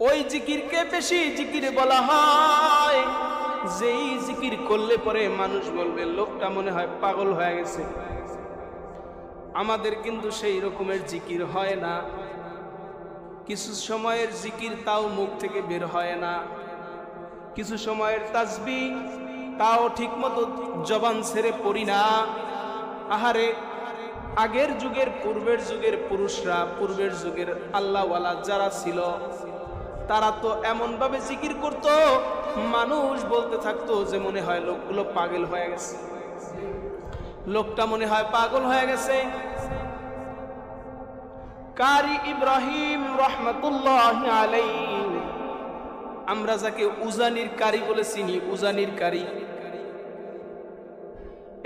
ওই জিকিরকে বেশি জিকির বলা হয় যেই জিকির করলে পরে মানুষ বলবে লোকটা মনে হয় পাগল হয়ে গেছে। আমাদের কিন্তু সেই রকমের জিকির হয় না। কিছু সময়ের জিকির তাও মুখ থেকে বের হয় না, কিছু সময়ের তাসবিহ তাও ঠিক মতো জবান ছেড়ে পড়ি না। আহারে, আগের যুগের পূর্বের যুগের পুরুষরা, পূর্বের যুগের আল্লাহওয়ালা যারা ছিল, তারা তো এমন ভাবে জিকির করত, মানুষ বলতে থাকতো যে মনে হয় লোকগুলো পাগল হয়ে গেছে, লোকটা মনে হয় পাগল হয়ে গেছে। কারি ইব্রাহিম রহমাতুল্লাহি আলাইহি, আমরা যাকে উজানির কারি বলে চিনি, উজানির কারি,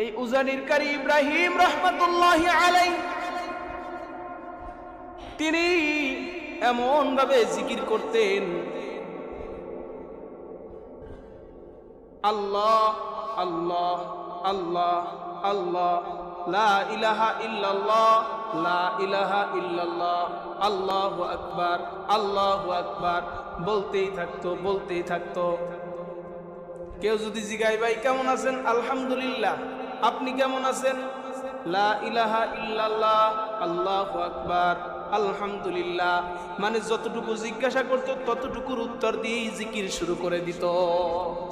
এই উজানির কারি ইব্রাহিম রহমাতুল্লাহি আলাইহি তিনি এমন ভাবে জিকির করতেন, আল্লাহ আল্লাহ আল্লাহ আল্লাহ, লা ইলাহা ইল্লাল্লাহ, লা ইলাহা ইল্লাল্লাহ, আল্লাহু আকবার, আল্লাহু আকবার, বলতেই থাকতো বলতেই থাকতো। কেউ যদি জিগায় ভাই কেমন আছেন, আলহামদুলিল্লাহ, আপনি কেমন আছেন, লা ইলাহা ইল্লাল্লাহ, আল্লাহু আকবার, আলহামদুলিল্লাহ, মানে যতটুকু জিজ্ঞাসা করত ততটুকুর উত্তর দিয়ে জিকির শুরু করে দিত।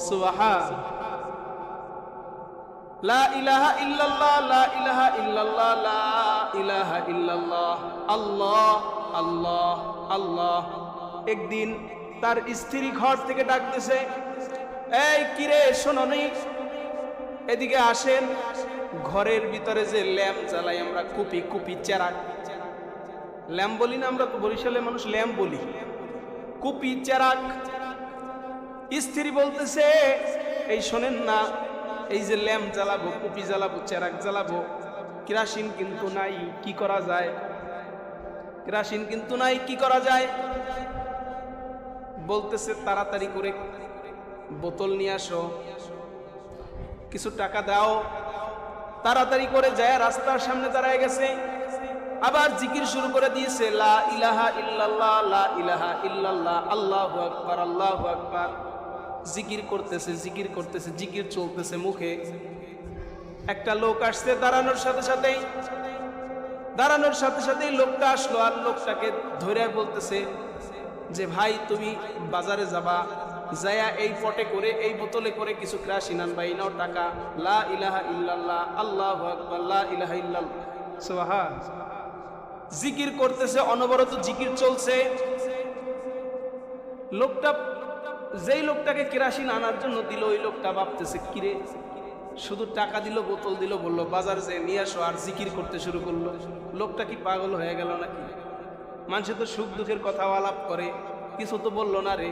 সুবহান, লা ইলাহা ইল্লাল্লাহ, লা ইলাহা ইল্লাল্লাহ, লা ইলাহা ইল্লাল্লাহ, আল্লাহ আল্লাহ আল্লাহ। একদিন তার স্ত্রী ঘর থেকে ডাকতেছে, এই কিরে শোনোনি, এদিকে আসেন। ঘরের ভিতরে যে ল্যাম্প জ্বালাই আমরা, কুপি কুপি চেরাক, ল্যাম্প বলি না আমরা, তো বরিশালের মানুষ ল্যাম্প বলি, কুপি চেরাক। স্ত্রী বলতেছে, এই শোনেন না, এই যে ল্যাম্প জ্বালাবো, কুপি জ্বালাবো, চেরাক জ্বালাবো, কেরাসিন কিন্তু নাই, কি করা যায়? কেরাসিন কিন্তু নাই, কি করা যায়? বলতেছে তাড়াতাড়ি করে বোতল নিয়ে আসো, কিছু টাকা দাও। তাড়াতাড়ি করে যায় রাস্তার সামনে দাঁড়ায় গেছে, আবার জিকির শুরু করে দিয়েছে, লা ইলাহা ইল্লাল্লাহ, লা ইলাহা ইল্লাল্লাহ, আল্লাহু আকবার, আল্লাহু আকবার। জিকির করতেছে জিকির করতেছে, জিকির চলতেছে মুখে। একটা লোক আসছে, দাঁড়ানোর সাথে সাথেই লোকটা আসলো, আর লোকটাকে ধরে বলতেছে যে ভাই তুমি বাজারে যাবা, যায়া এই পটে করে, এই বোতলে করে কিছু কেরাসিন আনবা, এই নাও টাকা, লা ইলাহা ইল্লাল্লাহ, আল্লাহু আকবার, লা ইলাহা ইল্লাল্লাহ। সুবহান, জিকির করতেছে, অনবরত জিকির চলছে। লোকটা, যেই লোকটাকে কেরাসিন আনার জন্য দিল, ওই লোকটা ভাবতেছে কিরে, শুধু টাকা দিল, বোতল দিল, বললো বাজার যে নিয়ে আসো, আর জিকির করতে শুরু করলো। লোকটা কি পাগল হয়ে গেল নাকি? মানুষে তো সুখ দুঃখের কথা আলাপ করে, কিছু তো বললো না রে,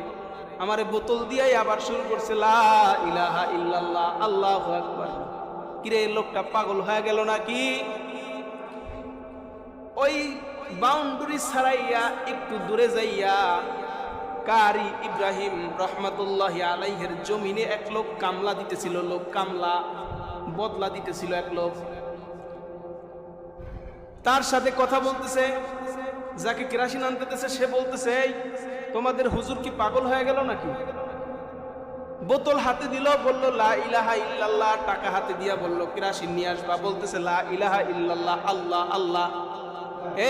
আমারে বোতল দিয়াই আবার শুরু করছে, লা ইলাহা ইল্লাল্লাহ, আল্লাহু আকবার। কিরে, লোকটা পাগল হয়ে গেল নাকি? ওই বাউন্ডারি ছাড়াইয়া একটু দূরে যাইয়া কারি ইব্রাহিম রহমাতুল্লাহি আলাইহির জমিনে এক লোক কামলা দিতেছিল, লোক কামলা বদলা দিতেছিল এক লোক। তার সাথে কথা বলতেছে, যাকে কেরাসিন আনতেছে সে বলতেছে, এই তোমাদের হুজুর কি পাগল হয়ে গেল নাকি? বোতল হাতে দিল, বলল লা ইলাহা ইল্লাল্লাহ, টাকা হাতে দিয়া বলল কেরাসিন নিয়ে আসবা, বলতেছে লা ইলাহা ইল্লাল্লাহ, আল্লাহ আল্লাহ।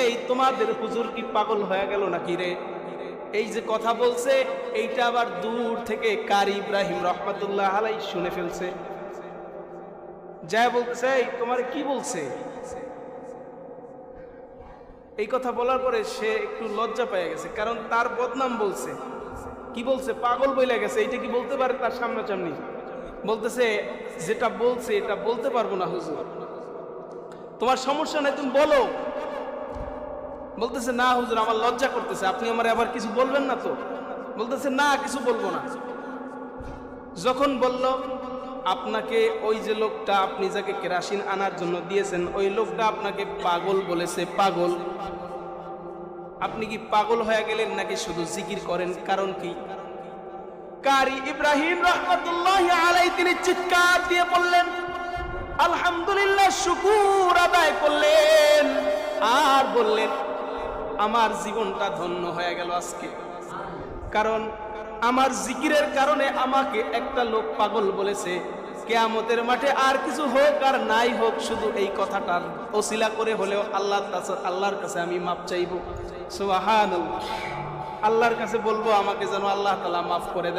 এই তোমাদের হুজুর কি পাগল হয়ে গেল নাকি রে? এই যে কথা বলছে, এইটা আবার দূর থেকে কারি ইব্রাহিম রহমাতুল্লাহ আলাইহি শুনে ফেলছে। যায় বলতেছে, এই তোমার কি বলছে? এই কথা বলার পরে সে একটু লজ্জা পেয়ে গেছে, কারণ তার বদনাম বলছে। কি বলছে? পাগল বইলা গেছে। এইটা কি বলতে পারে তার সামনাসামনি? বলতেছে, যেটা বলছে এটা বলতে পারবো না হুজুর। তোমার সমস্যা নাই, তুমি বলো। বলতেছে, না হুজুর, আমার লজ্জা করতেছে, আপনি আমার আবার কিছু বলবেন না তো? বলতেছে, না কিছু বলবো না। যখন বলল, আপনাকে ওই যে লোকটা, আপনি যাকে কেরাসিন আনার জন্য দিয়েছেন, ওই লোকটা আপনাকে পাগল বলেছে, পাগল। আপনি কি পাগল হয়ে গেলেন নাকি শুধু জিকির করেন? কারণ কি? কারি ইব্রাহিম রাহমাতুল্লাহি আলাইহি তিনি চিৎকার দিয়ে বললেন, আলহামদুলিল্লাহ, শুকর আদায় করলেন, আর বললেন, আমার জীবনটা ধন্য হয়ে গেল আজকে। কারণ আমার জিকিরের কারণে আমাকে একটা লোক পাগল বলেছে। কিয়ামতের মাঠে আর কিছু হোক আর নাই হোক, শুধু এই কথাটার ওসিলা করে হলেও আল্লাহর কাছে আমি মাপ চাইব। সুবহানাল্লাহ। আল্লাহর কাছে বলবো আমাকে যেন আল্লাহ তাআলা মাফ করে দেন।